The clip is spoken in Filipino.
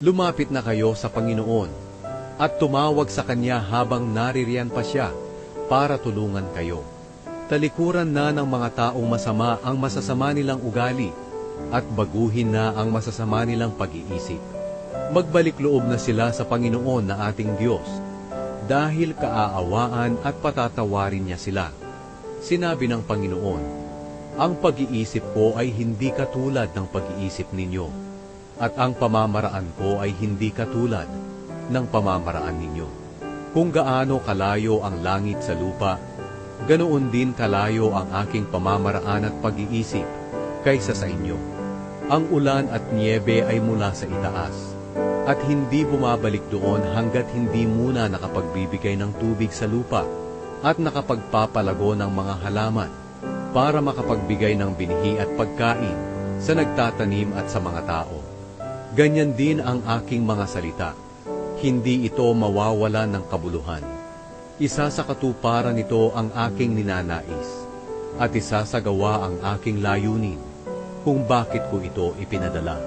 Lumapit na kayo sa Panginoon at tumawag sa Kanya habang naririyan pa siya para tulungan kayo. Talikuran na ng mga taong masama ang masasama nilang ugali at baguhin na ang masasama nilang pag-iisip. Magbalik loob na sila sa Panginoon na ating Diyos dahil kaaawaan at patatawarin niya sila. Sinabi ng Panginoon, "Ang pag-iisip ko ay hindi katulad ng pag-iisip ninyo, at ang pamamaraan ko ay hindi katulad ng pamamaraan ninyo. Kung gaano kalayo ang langit sa lupa, ganoon din kalayo ang aking pamamaraan at pag-iisip kaysa sa inyo. Ang ulan at niebe ay mula sa itaas, at hindi bumabalik doon hanggat hindi muna nakapagbibigay ng tubig sa lupa at nakapagpapalago ng mga halaman para makapagbigay ng binhi at pagkain sa nagtatanim at sa mga tao. Ganyan din ang aking mga salita. Hindi ito mawawala ng kabuluhan. Isa sa katuparan nito ang aking ninanais, at isasagawa ang aking layunin kung bakit ko ito ipinadala."